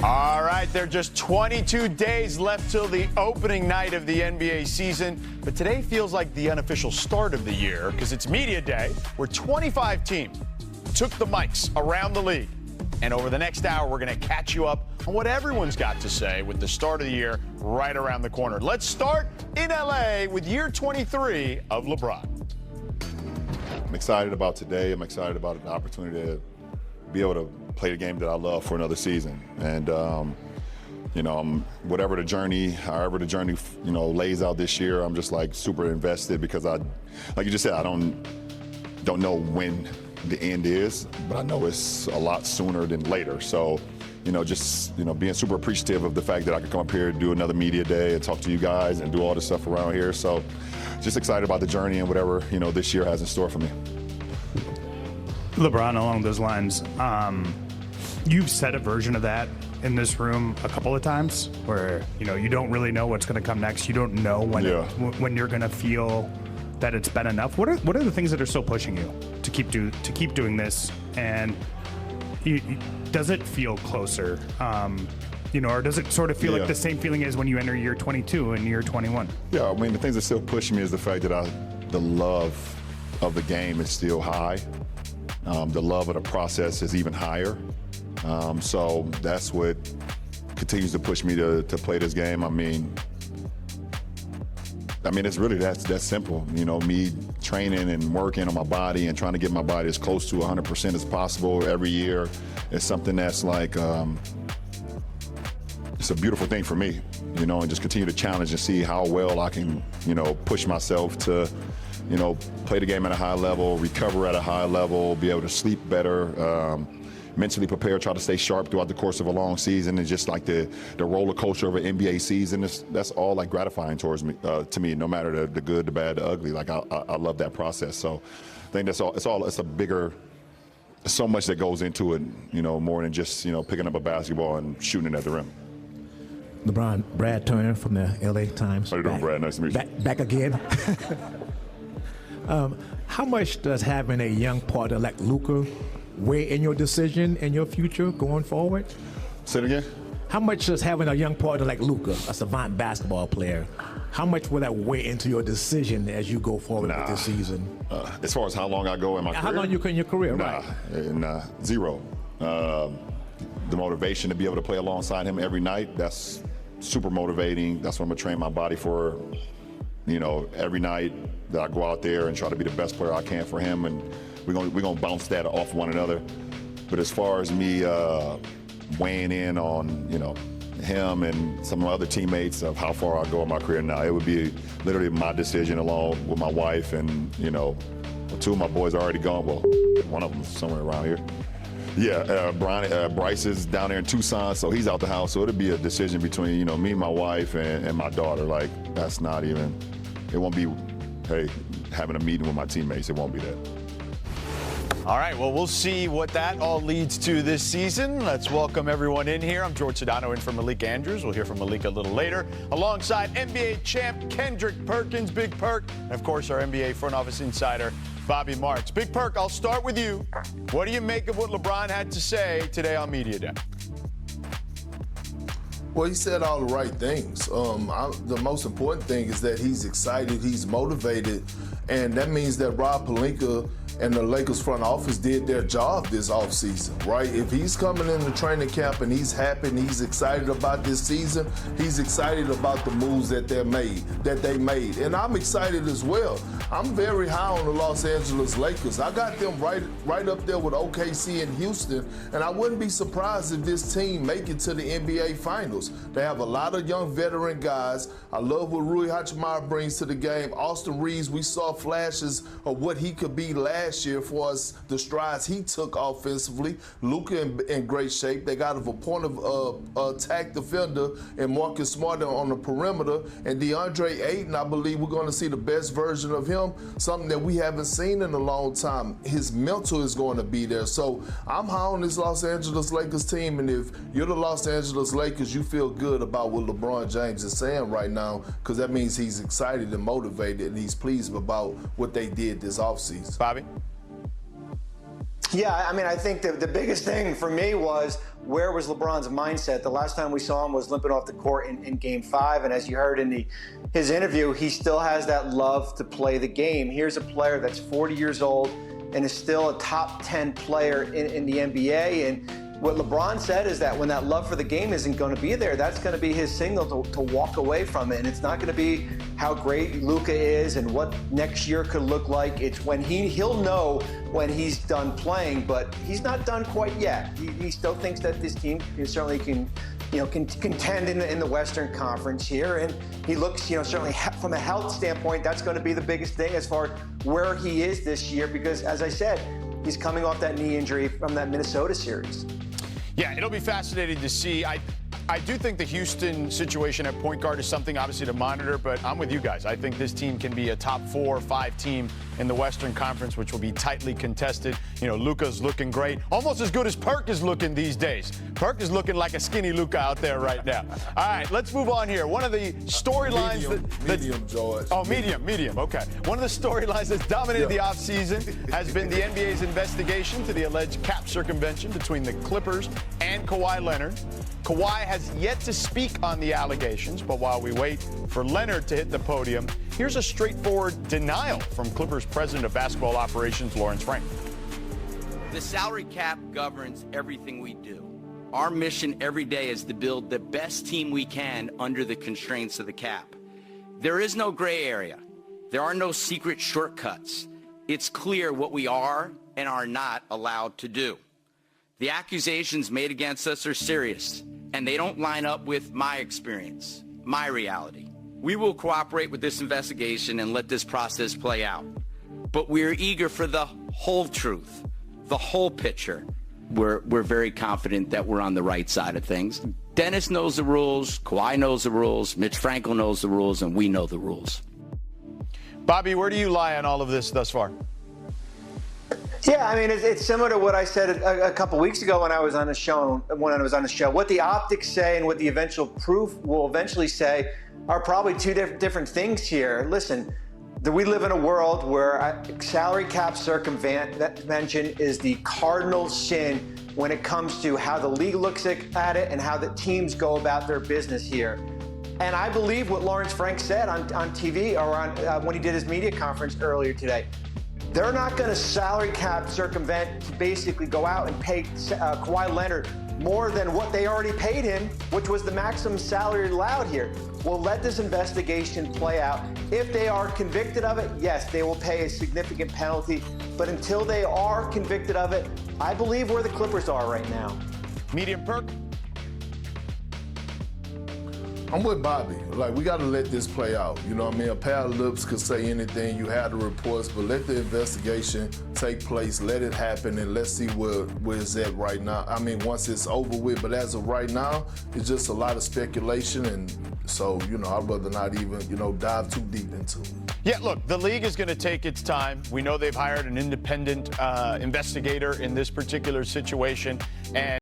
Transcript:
All right, there are just 22 days left till the opening night of the NBA season, but today feels like the unofficial start of the year because it's media day where 25 teams took the mics around the league. And over the next hour, we're going to catch you up on what everyone's got to say with the start of the year right around the corner. Let's start in LA with year 23 of LeBron. I'm excited about today. I'm excited about the opportunity to be able to play the game that I love for another season. And, whatever the journey, however the journey, lays out this year, I'm just like super invested because like you just said, I don't know when the end is, but I know it's a lot sooner than later. So, being super appreciative of the fact that I could come up here and do another media day and talk to you guys and do all this stuff around here. So just excited about the journey and whatever, this year has in store for me. LeBron, along those lines, you've said a version of that in this room a couple of times where, you don't really know what's going to come next. You don't know when you're going to feel that it's been enough. What are the things that are still pushing you to keep doing this? And does it feel closer? Or does it sort of feel like the same feeling as when you enter year 22 and year 21? Yeah, the things that still push me is the fact that the love of the game is still high. The love of the process is even higher. So that's what continues to push me to play this game. It's really that simple. Me training and working on my body and trying to get my body as close to 100% as possible every year is something that's like, it's a beautiful thing for me, and just continue to challenge and see how well I can, push myself to, play the game at a high level, recover at a high level, be able to sleep better, mentally prepare, try to stay sharp throughout the course of a long season, and just like the roller coaster of an NBA season, that's all like gratifying towards me, to me, no matter the good, the bad, the ugly. Like I love that process. So I think it's a bigger, so much that goes into it, more than just, picking up a basketball and shooting it at the rim. LeBron, Brad Turner from the LA Times. How you doing, Brad? Nice to meet you. Back again. How much does having a young partner like Luka weigh in your decision and your future going forward? Say it again? How much does having a young partner like Luka, a savant basketball player, how much will that weigh into your decision as you go forward with this season? As far as how long I go in my career? How long you can in your career, right? Zero. The motivation to be able to play alongside him every night, that's super motivating. That's what I'm going to train my body for, every night that I go out there and try to be the best player I can for him. And we're gonna bounce that off one another. But as far as me weighing in on, him and some of my other teammates of how far I go in my career now, it would be literally my decision along with my wife and, two of my boys are already gone. Well, one of them is somewhere around here. Yeah, Bryce is down there in Tucson, so he's out the house. So it'll be a decision between, me, my wife, and my daughter. Like, that's not even, it won't be, hey, having a meeting with my teammates. It won't be that. All right, well, we'll see what that all leads to this season. Let's welcome everyone in here. I'm George Sedano in for Malik Andrews. We'll hear from Malik a little later, alongside NBA champ Kendrick Perkins, Big Perk, and, of course, our NBA front office insider, Bobby Marks. Big Perk, I'll start with you. What do you make of what LeBron had to say today on Media Day? Well, he said all the right things. The most important thing is that he's excited, he's motivated, and that means that Rob Pelinka and the Lakers front office did their job this offseason, right? If he's coming into training camp and he's happy and he's excited about this season, he's excited about the moves that they made. And I'm excited as well. I'm very high on the Los Angeles Lakers. I got them right up there with OKC and Houston, and I wouldn't be surprised if this team make it to the NBA Finals. They have a lot of young veteran guys. I love what Rui Hachimura brings to the game. Austin Reeves, we saw flashes of what he could be last year for us, the strides he took offensively. Luka in great shape. They got a point of attack defender and Marcus Smart on the perimeter. And DeAndre Ayton, I believe we're going to see the best version of him, something that we haven't seen in a long time. His mental is going to be there. So I'm high on this Los Angeles Lakers team, and if you're the Los Angeles Lakers, you feel good about what LeBron James is saying right now, because that means he's excited and motivated and he's pleased about what they did this offseason. Bobby? Yeah, I mean, I think the biggest thing for me was where was LeBron's mindset? The last time we saw him was limping off the court in Game 5, and as you heard in his interview, he still has that love to play the game. Here's a player that's 40 years old and is still a top 10 player in the NBA, and what LeBron said is that when that love for the game isn't going to be there, that's going to be his signal to walk away from it. And it's not going to be how great Luka is and what next year could look like. It's when he'll know when he's done playing, but he's not done quite yet. He still thinks that this team certainly can contend in the Western Conference here. And he looks, certainly from a health standpoint, that's going to be the biggest thing as far as where he is this year, because as I said, he's coming off that knee injury from that Minnesota series. Yeah, it'll be fascinating to see. I do think the Houston situation at point guard is something obviously to monitor, but I'm with you guys. I think this team can be a top 4 or 5 team in the Western Conference, which will be tightly contested. Luka's looking great. Almost as good as Perk is looking these days. Perk is looking like a skinny Luka out there right now. All right, let's move on here. One of the storylines medium, George. Oh, medium. Okay. One of the storylines that's dominated the offseason has been the NBA's investigation to the alleged cap circumvention between the Clippers and Kawhi Leonard. Kawhi has yet to speak on the allegations, but while we wait for Leonard to hit the podium, here's a straightforward denial from Clippers President of Basketball Operations, Lawrence Frank. The salary cap governs everything we do. Our mission every day is to build the best team we can under the constraints of the cap. There is no gray area. There are no secret shortcuts. It's clear what we are and are not allowed to do. The accusations made against us are serious, and they don't line up with my experience, my reality. We will cooperate with this investigation and let this process play out. But we're eager for the whole truth, the whole picture. We're very confident that we're on the right side of things. Dennis knows the rules, Kawhi knows the rules, Mitch Frankel knows the rules, and we know the rules. Bobby, where do you lie on all of this thus far? Yeah, I mean, it's similar to what I said a couple weeks ago when I was on the show. What the optics say and what the eventual proof will eventually say are probably two different things here. Listen, we live in a world where salary cap circumvention is the cardinal sin when it comes to how the league looks at it and how the teams go about their business here. And I believe what Lawrence Frank said on TV or when he did his media conference earlier today. They're not going to salary cap circumvent to basically go out and pay Kawhi Leonard more than what they already paid him, which was the maximum salary allowed here. We'll let this investigation play out. If they are convicted of it, yes, they will pay a significant penalty. But until they are convicted of it, I believe where the Clippers are right now. Medium Perk? I'm with Bobby. We got to let this play out. You know what I mean? A pair of lips could say anything. You have the reports, but let the investigation take place. Let it happen, and let's see where it's at right now. I mean, once it's over with, but as of right now, it's just a lot of speculation, and so, I'd rather not even, dive too deep into it. Yeah, look, the league is going to take its time. We know they've hired an independent investigator in this particular situation, and